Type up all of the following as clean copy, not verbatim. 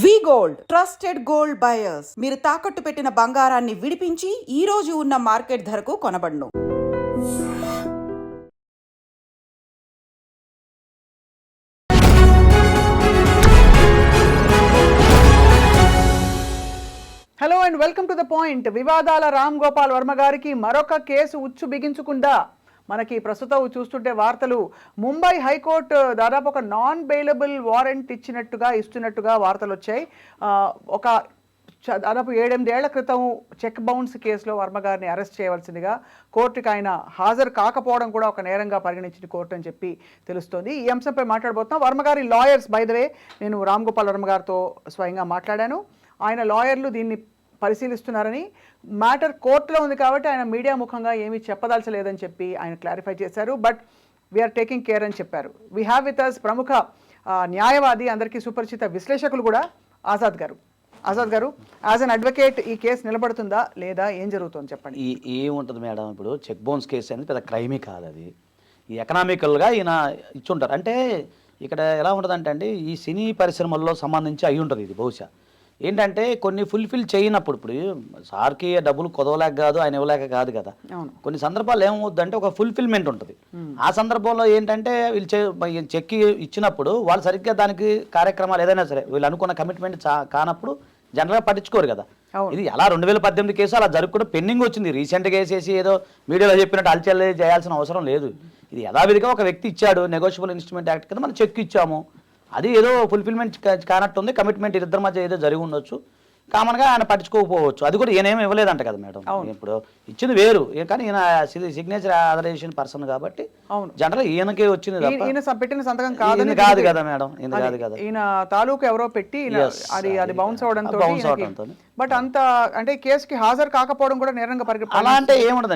వి gold trusted gold buyers. మీరు తాకట్టు పెట్టిన బంగారాన్ని విడిపించి ఈ రోజు ఉన్న మార్కెట్ ధరకు కొనబడును. Hello and welcome to the point. వివాదాల రామ్ గోపాల్ వర్మ గారికి మరొక కేసు ఉచ్చు బిగించుకుందా? మనకి ప్రస్తుతం చూస్తుంటే వార్తలు, ముంబై హైకోర్టు దాదాపు ఒక నాన్ బెయిలబుల్ వారెంట్ ఇస్తున్నట్టుగా వార్తలు వచ్చాయి. దాదాపు 7-8 ఏళ్ల క్రితం చెక్ బౌన్స్ కేసులో వర్మ గారిని అరెస్ట్ చేయవలసిందిగా కోర్టుకి ఆయన హాజరు కాకపోవడం కూడా ఒక నేరంగా పరిగణించిన కోర్టు అని చెప్పి తెలుస్తోంది. ఈ అంశంపై మాట్లాడబోతున్నాం. వర్మ గారి లాయర్స్, బై ద వే, నేను రామ్ గోపాల్ వర్మ గారితో స్వయంగా మాట్లాడాను. ఆయన లాయర్లు దీన్ని పరిశీలిస్తున్నారని, మ్యాటర్ కోర్టులో ఉంది కాబట్టి ఆయన మీడియా ముఖంగా ఏమీ చెప్పదలచలేదని చెప్పి ఆయన క్లారిఫై చేశారు. బట్ వీఆర్ టేకింగ్ కేర్ అని చెప్పారు. వీ హ్యావ్ విత్ అస్ ప్రముఖ న్యాయవాది, అందరికీ సుపరిచిత విశ్లేషకులు కూడా, ఆజాద్ గారు. ఆజాద్ గారు, యాజ్ అన్ అడ్వకేట్ ఈ కేసు నిలబడుతుందా లేదా, ఏం జరుగుతుంది చెప్పండి. ఏముంటుంది మేడం, ఇప్పుడు చెక్ బౌన్స్ కేసు అనేది పెద్ద క్రైమే కాదు. అది ఈ ఎకనామికల్గా ఈయన ఇచ్చుంటారు. అంటే ఇక్కడ ఎలా ఉంటుందంటే అండి, ఈ సినీ పరిశ్రమల్లో సంబంధించి అయి ఉంటుంది ఇది. బహుశా ఏంటంటే కొన్ని ఫుల్ఫిల్ చేయనప్పుడు, ఇప్పుడు సార్కి డబ్బులు కుదవలేక కాదు, ఆయన ఇవ్వలేక కాదు కదా. కొన్ని సందర్భాలు ఏమవుద్దంటే ఒక ఫుల్ఫిల్మెంట్ ఉంటుంది. ఆ సందర్భంలో ఏంటంటే వీళ్ళు చెక్ ఇచ్చినప్పుడు వాళ్ళు సరిగ్గా దానికి కార్యక్రమాలు ఏదైనా సరే వీళ్ళు అనుకున్న కమిట్మెంట్ కానప్పుడు జనరల్గా పట్టించుకోరు కదా. ఇది అలా 2018 కేసు అలా జరుపుకుంటూ పెండింగ్ వచ్చింది. రీసెంట్గా వేసేసి ఏదో మీడియాలో చెప్పినట్టు అల్చల్ చేయాల్సిన అవసరం లేదు. ఇది యథావిధిగా ఒక వ్యక్తి ఇచ్చాడు, నెగోషియబుల్ ఇన్స్ట్రుమెంట్ యాక్ట్ కింద మనం చెక్ ఇచ్చాము, అది ఏదో ఫుల్ఫిల్మెంట్ కానట్టుంది, కమిట్మెంట్ ఇద్దరి మధ్య ఏదో జరిగి ఉండొచ్చు, కామన్గా ఆయన పట్టించుకోకపోవచ్చు. అది కూడా ఈయనేమి ఇవ్వలేదంట కదా మేడం. ఇప్పుడు ఇచ్చింది వేరు, కానీ ఈయన సిగ్నేచర్ ఆథరైజేషన్ పర్సన్ కాబట్టి జనరల్ ఈయనకే వచ్చింది పెట్టిన సంతకం కాదు కదా మేడం. ఈయన కాదు కదా, ఈయన తాలూకు ఎవరో పెట్టి అది బౌన్స్ అవడంతో. బట్ అంత అంటే కేసుకి హాజరు కాకపోవడం కూడా నేరంగా పరిగణించాలి. అలా అంటే ఏముండదు.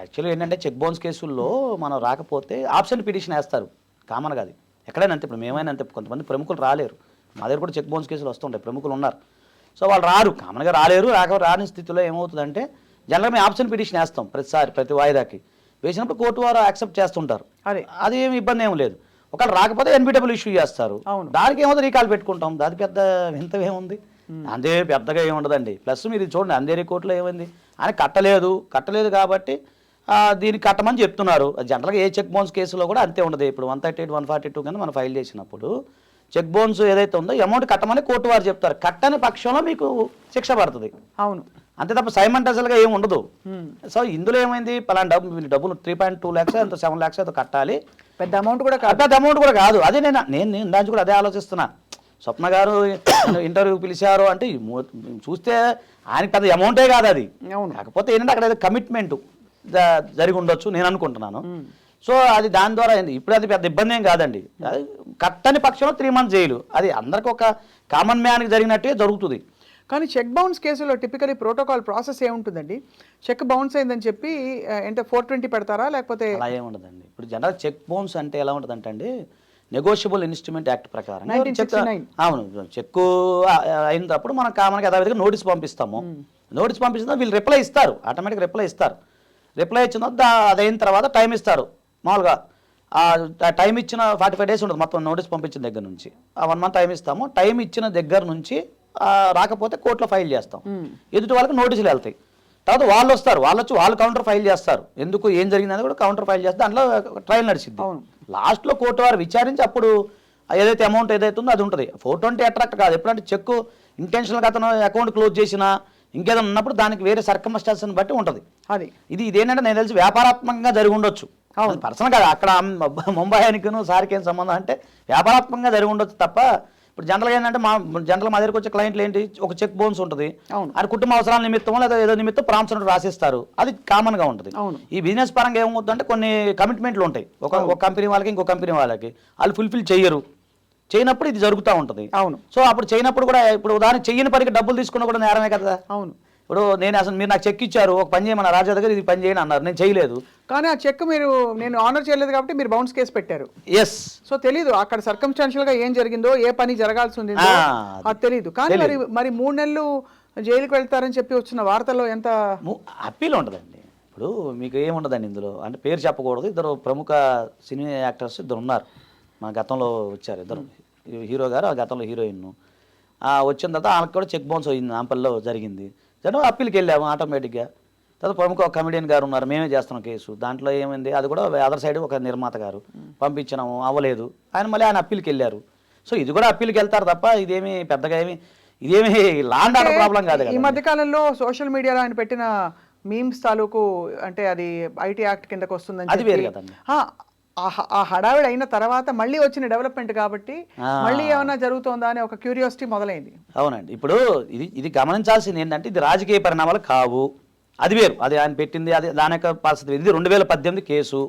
యాక్చువల్లీ ఏంటంటే చెక్ బౌన్స్ కేసుల్లో మనం రాకపోతే ఆప్షన్ పిటిషన్ వేస్తారు కామన్గా. అది ఎక్కడైనా అంతే, ఇప్పుడు మేమైనా అంతే. కొంతమంది ప్రముఖులు రాలేరు, మా దగ్గర కూడా చెక్ బౌన్స్ కేసులు వస్తుంటాయి, ప్రముఖులు ఉన్నారు. సో వాళ్ళు రారు, కామన్గా రాలేరు. రాని స్థితిలో ఏమవుతుందంటే జనరల్గా మేము ఆప్షన్ పిటిషన్ వేస్తాం ప్రతి వాయిదాకి. వేసినప్పుడు కోర్టు వారు యాక్సెప్ట్ చేస్తుంటారు, అది ఏమి ఇబ్బంది ఏమి లేదు. ఒకవేళ రాకపోతే ఎన్బిడబ్ల్యూ ఇష్యూ చేస్తారు, దానికి ఏమో రీకాల్ పెట్టుకుంటాం. దాని పెద్ద వింతేముంది, అంతే పెద్దగా ఏముండదండి. ప్లస్ మీరు చూడండి, అందేరి కోర్టులో ఏమైంది, ఆయన కట్టలేదు కాబట్టి దీనికి కట్టమని చెప్తున్నారు. జనరల్గా ఏ చెక్ బౌన్స్ కేసులో కూడా అంతే ఉండదు. ఇప్పుడు 138, 142 కింద మనం ఫైల్ చేసినప్పుడు చెక్ బౌన్స్ ఏదైతే ఉందో అమౌంట్ కట్టమని కోర్టు వారు చెప్తారు. కట్టని పక్షంలో మీకు శిక్ష పడుతుంది. అవును, అంతే తప్ప సైమంటల్గా ఏమి ఉండదు. సో ఇందులో ఏమైంది, పలానా డబ్బులు 3.2 lakhs ఎంత 7 lakhs అయితే కట్టాలి. పెద్ద అమౌంట్ కూడా కాదు. అదే నేను దాని కూడా అదే ఆలోచిస్తున్నా. స్వప్న గారు ఇంటర్వ్యూ పిలిచారు అంటే చూస్తే ఆయనకి పెద్ద అమౌంటే కాదు అది. కాకపోతే ఏంటంటే అక్కడ కమిట్మెంట్ జరిగి ఉండొచ్చు నేను అనుకుంటున్నాను. సో అది దాని ద్వారా అయింది. ఇప్పుడు అది పెద్ద ఇబ్బంది ఏం కాదండి. కట్టని పక్షంలో 3 months జైలు, అది అందరికి ఒక కామన్ మ్యాన్కి జరిగినట్టే జరుగుతుంది. కానీ చెక్ బౌన్స్ కేసులో టిపికలీ ప్రోటోకాల్ ప్రాసెస్ ఏముంటుందండి? చెక్ బౌన్స్ అయిందని చెప్పి అంటే 420 పెడతారా, లేకపోతే అలా ఏముండదండి. ఇప్పుడు జనరల్ చెక్ బౌన్స్ అంటే ఎలా ఉంటుందంటే అండి, నెగోషియబుల్ ఇన్స్ట్రుమెంట్ యాక్ట్ ప్రకారం. అవును, చెక్కు అయినప్పుడు మనం కామన్గా యథావిధిగా నోటీస్ పంపిస్తాము. నోటీస్ పంపిస్తున్నా వీళ్ళు రిప్లై ఇస్తారు, ఆటోమేటిక్గా రిప్లై ఇస్తారు. రిప్లై ఇచ్చిన అదైన తర్వాత టైం ఇస్తారు. మామూలుగా టైం ఇచ్చిన 45 days ఉంటుంది మొత్తం నోటీస్ పంపించిన దగ్గర నుంచి. 1 month టైం ఇస్తాము. టైం ఇచ్చిన దగ్గర నుంచి రాకపోతే కోర్టులో ఫైల్ చేస్తాం. ఎదుటి వాళ్ళకి నోటీసులు వెళ్తాయి. తర్వాత వాళ్ళు వస్తారు, వాళ్ళు కౌంటర్ ఫైల్ చేస్తారు. ఎందుకు ఏం జరిగిందని కూడా కౌంటర్ ఫైల్ చేస్తే దాంట్లో ట్రయల్ నడిచింది. లాస్ట్లో కోర్టు వారు విచారించి అప్పుడు ఏదైతే అమౌంట్ ఏదైతే ఉందో అది ఉంటుంది. 420 అట్రాక్ట్ కాదు. ఎప్పుడంటే చెక్ ఇంటెన్షనల్గా అతను అకౌంట్ క్లోజ్ చేసినా ఇంకేదైనా ఉన్నప్పుడు దానికి వేరే సర్కమ్స్టాన్స్ని బట్టి ఉంటుంది. ఇదేంటంటే నేను తెలిసి వ్యాపారాత్మకంగా జరిగి ఉండొచ్చు, పర్సనల్ కాదు. అక్కడ ముంబై ఆయనకును సార్కి ఏం సంబంధం అంటే వ్యాపారాత్మకంగా జరిగి ఉండొచ్చు తప్ప. ఇప్పుడు జనరల్గా ఏంటంటే మా దగ్గరకు వచ్చే క్లయింట్లు ఏంటి, ఒక చెక్ బౌన్స్ ఉంటుంది, అది కుటుంబ అవసరాల నిమిత్తం లేదా ఏదో నిమిత్తం ప్రాంప్స్ రాసిస్తారు, అది కామన్గా ఉంటుంది. ఈ బిజినెస్ పరంగా ఏమవుతుందంటే కొన్ని కమిట్మెంట్లు ఉంటాయి, ఒక కంపెనీ వాళ్ళకి ఇంకో కంపెనీ వాళ్ళకి, వాళ్ళు ఫుల్ఫిల్ చేయనప్పుడు ఇది జరుగుతూ ఉంటుంది. అవును. సో అప్పుడు చేయనప్పుడు కూడా, ఇప్పుడు ఉదాహరణ చెయ్యని పనికి డబ్బులు తీసుకున్నా కూడా నేరమే కదా. అవును. ఇప్పుడు నేను అసలు మీరు నాకు చెక్ ఇచ్చారు, ఒక పని చేయమన్న రాజా దగ్గర, ఇది పని చేయని అన్నారు, నేను చేయలేదు, కానీ ఆ చెక్ నేను ఆనర్ చేయలేదు కాబట్టి మీరు బౌన్స్ కేసు పెట్టారు. ఎస్. సో తెలీదు అక్కడ సర్కమ్స్టాన్షియల్ గా ఏం జరిగిందో, ఏ పని జరగాల్సి ఉంది అది తెలీదు. కానీ మరి 3 నెలలు జైలుకి వెళ్తారని చెప్పి వచ్చిన వార్తల్లో ఎంత అప్పీల్ ఉంటుందండి. ఇప్పుడు మీకు ఏముండదండి ఇందులో, అంటే పేరు చెప్పకూడదు. 2 ప్రముఖ సినీ యాక్టర్స్ 2 ఉన్నారు, మన గతంలో వచ్చారు. 2 హీరో గారు, ఆ గతంలో హీరోయిన్. వచ్చిన తర్వాత ఆమెకు కూడా చెక్ బౌన్స్ అయింది, నాంపల్లిలో జరిగింది. జనం అప్పీల్కి వెళ్ళాము ఆటోమేటిక్గా. తర్వాత ప్రముఖ కమెడియన్ గారు ఉన్నారు, మేమే చేస్తున్నాం కేసు. దాంట్లో ఏమైంది, అది కూడా అదర్ సైడ్ ఒక నిర్మాత గారు పంపించినాము, అవ్వలేదు. ఆయన అప్పీల్కి వెళ్ళారు. సో ఇది కూడా అప్పీల్కి వెళ్తారు తప్ప ఇదేమి పెద్దగా ఇదేమి లాండ్ ఆర్డర్ ప్రాబ్లం కాదు. ఈ మధ్య కాలంలో సోషల్ మీడియాలో ఆయన పెట్టిన మీమ్స్ తాలూకు అంటే అది ఐటీ యాక్ట్ కిందకు వస్తుందని అది వేరు కదండి. ఆ హడావిడి అయిన తర్వాత మళ్ళీ వచ్చిన డెవలప్మెంట్ కాబట్టి మళ్ళీ ఏమైనా జరుగుతుందా అనే ఒక క్యూరియాసిటీ మొదలైంది. అవునండి. ఇప్పుడు ఇది గమనించాల్సింది ఏంటంటే ఇది రాజకీయ పరిణామాలు కావు, అది వేరు. అది ఆయన పెట్టింది, అది దాని యొక్క పరిస్థితి. ఇది 2018 కేసు.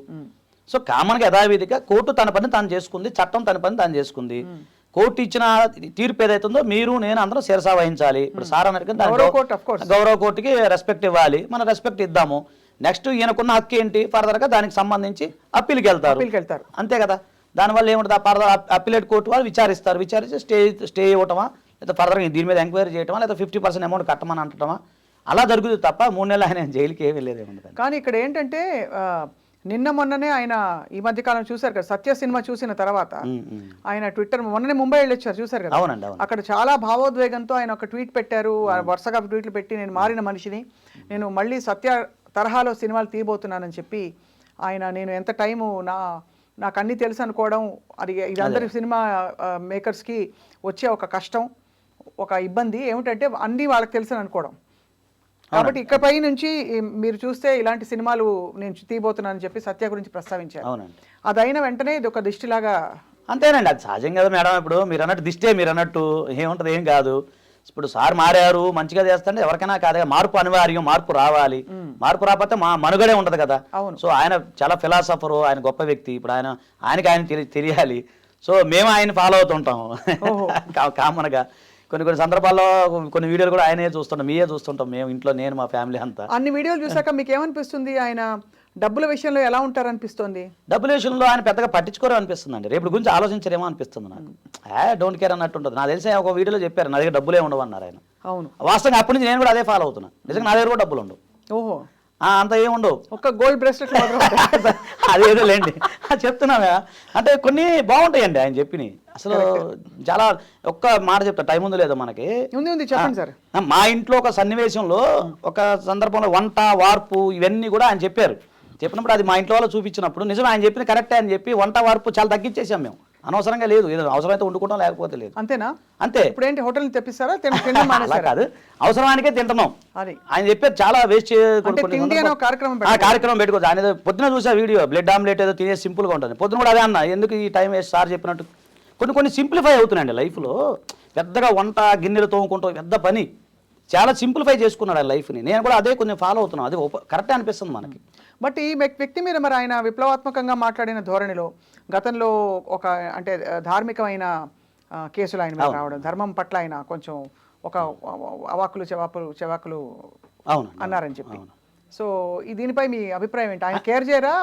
సో కామన్గా యథావిధిగా కోర్టు తన పని తాను చేసుకుంది, చట్టం తన పని తాను చేసుకుంది. కోర్టు ఇచ్చిన తీర్పు ఏదైతుందో మీరు నేను అందరం శిరసా వహించాలి. ఇప్పుడు సార్ అన్నట్టు గౌరవ కోర్టుకి రెస్పెక్ట్ ఇవ్వాలి, మనం రెస్పెక్ట్ ఇద్దాము. నెక్స్ట్ ఈయనకున్న హక్కు ఏంటి, ఫర్దర్గా దానికి సంబంధించి అప్పీల్కి వెళ్తారు, అంతే కదా. దానివల్ల ఏముంటుంది, ఫర్దర్ అప్పీలేట్ కోర్టు వాళ్ళు విచారించి స్టే ఇవ్వటమా, లేదా ఫర్దర్గా దీని మీద ఎంక్వైరీ చేయటమా, లేదా 50% అమౌంట్ కట్టమని అంటమా, అలా జరుగుతుంది తప్ప 3 నెలలు ఆయన జైలుకి ఏమీ వెళ్ళేదేముంది. కానీ ఇక్కడ ఏంటంటే నిన్న మొన్ననే ఆయన ఈ మధ్య కాలం చూశారు కదా, సత్య సినిమా చూసిన తర్వాత ఆయన ట్విట్టర్ మొన్ననే ముంబై వెళ్ళొచ్చారు, చూశారు కదా. అవునండి. అక్కడ చాలా భావోద్వేగంతో ఆయన ఒక ట్వీట్ పెట్టారు, వరుసగా ట్వీట్లు పెట్టి నేను మారిన మనిషిని, నేను మళ్ళీ సత్య తరహాలో సినిమాలు తీయబోతున్నానని చెప్పి ఆయన నేను ఎంత టైము నాకు అన్నీ తెలుసు అనుకోవడం, అది ఇదందరి సినిమా మేకర్స్కి వచ్చే ఒక కష్టం, ఒక ఇబ్బంది ఏమిటంటే అన్నీ వాళ్ళకి తెలుసు అనుకోవడం. కాబట్టి ఇకపై నుంచి మీరు చూస్తే ఇలాంటి సినిమాలు నేను తీయబోతున్నానని చెప్పి సత్య గురించి ప్రస్తావించారు. అవునండి. అది అయిన వెంటనే ఇది ఒక దిష్టిలాగా. అంతేనండి, అది సహజం కదా మేడం. ఇప్పుడు మీరు అన్నట్టు దిష్టే, మీరు అన్నట్టు ఏముంటుంది, ఏం కాదు. ఇప్పుడు సార్ మారారు, మంచిగా చేస్తుంటే ఎవరికైనా కాదు, మార్పు అనివార్యం, మార్పు రావాలి. మార్పు రాకపోతే మనుగడే ఉండదు కదా. సో ఆయన చాలా ఫిలాసఫరు, ఆయన గొప్ప వ్యక్తి. ఇప్పుడు ఆయనకి తెలియాలి. సో మేము ఆయన ఫాలో అవుతుంటాం కామన్గా. కొన్ని సందర్భాల్లో కొన్ని వీడియోలు కూడా ఆయనే చూస్తుంటాం, మీరే చూస్తుంటాం మేము ఇంట్లో, నేను మా ఫ్యామిలీ అంతా. అన్ని వీడియోలు చూసాక మీకు ఏమనిపిస్తుంది, ఆయన డబ్బుల విషయంలో ఎలా ఉంటారనిపిస్తుంది? డబ్బుల విషయంలో ఆయన పెద్దగా పట్టించుకోరు అనిపిస్తుంది అండి. రేపు గురించి ఆలోచించరేమో అనిపిస్తుంది నాకు. డోంట్ కేర్ అన్నట్టు ఉంటుంది. నాకు తెలిసి ఒక వీడియోలో చెప్పారు, నా దగ్గర డబ్బులే ఉండవు అన్నారు ఆయన. అవును, వాస్తవంగా అప్పటి నుంచి నేను కూడా అదే ఫాలో అవుతున్నా. నిజంగా నా దగ్గర కూడా డబ్బులు ఉండవు. ఓహో, అంత ఏముండవు, ఒక గోల్డ్ బ్రేస్లెట్ అదేదో లేండి చెప్తున్నామే. అంటే కొన్ని బాగుంటాయండి ఆయన చెప్పినవి. అసలు చాలా ఒక్క మాట చెప్తా, టైం ఉందో లేదో మనకి. చెప్పండి సార్. మా ఇంట్లో ఒక సన్నివేశంలో ఒక సందర్భంలో వంట వార్పు ఇవన్నీ కూడా ఆయన చెప్పినప్పుడు అది మా ఇంట్లో వాళ్ళు చూపించినప్పుడు నిజం ఆయన చెప్పిన కరెక్టే అని చెప్పి వంట వార్పు చాలా తగ్గించేసాం మేము. అనవసరంగా లేదు, ఏదో అవసరమైతే వండుకుంటాం, లేకపోతే లేదు. అంతేనా? అంతే. ఇప్పుడు ఏంటి, హోటల్ తెప్పిస్తారా? కాదు, అవసరానికే తింటున్నాం. అది ఆయన చెప్పేది చాలా వేస్ట్ కార్యక్రమం పెట్టుకోవచ్చు. ఆయన పొద్దున చూసా వీడియో, బ్లడ్ ఆమ్లెట్ ఏదో తినే సింపుల్ గా ఉంటుంది. పొద్దున కూడా అదే అన్న, ఎందుకు ఈ టైం వేస్ట్, సార్ చెప్పినట్టు కొన్ని సింప్లిఫై అవుతున్నాయండి లైఫ్లో. పెద్దగా వంట గిన్నెలు తోముకుంటాం, పెద్ద పని చాలా సింప్లిఫై చేసుకున్నాడు ఆ లైఫ్ని. నేను కూడా అదే కొంచెం ఫాలో అవుతున్నాను, అది కరెక్టే అనిపిస్తుంది మనకి. బట్ ఈ వ్యక్తి మీద మరి ఆయన విప్లవాత్మకంగా మాట్లాడిన ధోరణిలో గతంలో ఒక అంటే ధార్మికమైన కేసులు ఆయన మీద రావడం, ధర్మం పట్ల ఆయన కొంచెం ఒక అవాకులు చెవాకులు అన్నారని చెప్పి. సో దీనిపై మీ అభిప్రాయం ఏంటి? ఆయన కేర్ చేయరా?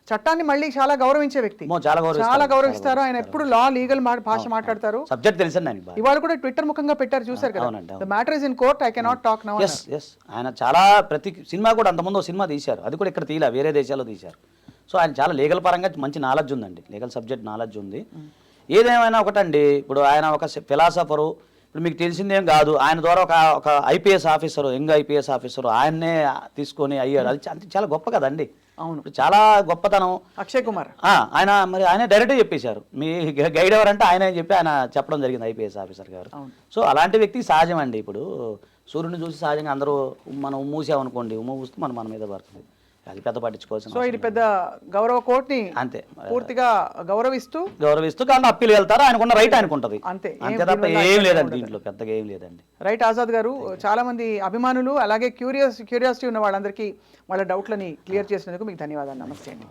చట్టాన్ని మళ్ళీ చాలా గౌరవించే వ్యక్తి, చాలా గౌరవిస్తారు ఆయన. ఎప్పుడు లీగల్ భాష మాట్లాడతారు. సబ్జెక్ట్ తెలుసండి. ఇవాళ కూడా ట్విట్టర్ ముఖంగా పెట్టారు, చూసారు కదా, the matter is in court, I cannot talk now. ఆయన చాలా ప్రతి సినిమా కూడా అంతకుముందు ఒక సినిమా తీశారు, అది కూడా ఇక్కడ తీయలే, వేరే దేశాల్లో తీశారు. సో ఆయన చాలా లీగల్ పరంగా మంచి నాలెడ్జ్ ఉందండి, లీగల్ సబ్జెక్ట్ నాలెడ్జ్ ఉంది. ఏదేమైనా ఒకటండి, ఇప్పుడు ఆయన ఒక ఫిలాసఫరు. ఇప్పుడు మీకు తెలిసిందేం కాదు, ఆయన ద్వారా ఒక IPS officer, young IPS officer ఆయన్నే తీసుకొని అయ్యాడు. అది చాలా గొప్ప కదండి. అవును, చాలా గొప్పతనం. అక్షయ్ కుమార్ ఆయన డైరెక్ట్గా చెప్పేశారు, మీ గైడ్ ఎవరంటే ఆయన చెప్పి ఆయన చెప్పడం జరిగింది, ఐపీఎస్ ఆఫీసర్ గారు. సో అలాంటి వ్యక్తి సహజం అండి. ఇప్పుడు సూర్యుడిని చూసి సహజంగా అందరూ మనం మూసామనుకోండి, మూస్తే మన మీద పడుతుంది, అది పెద్ద పట్టించుకోవాల్సిన. సో ఇది పెద్ద గౌరవ కోర్టుని అంతే పూర్తిగా గౌరవిస్తూ కానీ అప్పీల్ వెళ్తారు, ఆయనకున్న రైట్ ఆయనకుంటది, అంతే తప్ప ఏం లేదండి దీంట్లో, పెద్దగా ఏం లేదండి. రైట్. ఆజాద్ గారు, చాలా మంది అభిమానులు అలాగే క్యూరియాసిటీ ఉన్న వాళ్ళందరికీ వాళ్ళ డౌట్లని క్లియర్ చేసినందుకు మీకు ధన్యవాదాలు. నమస్తే అండి.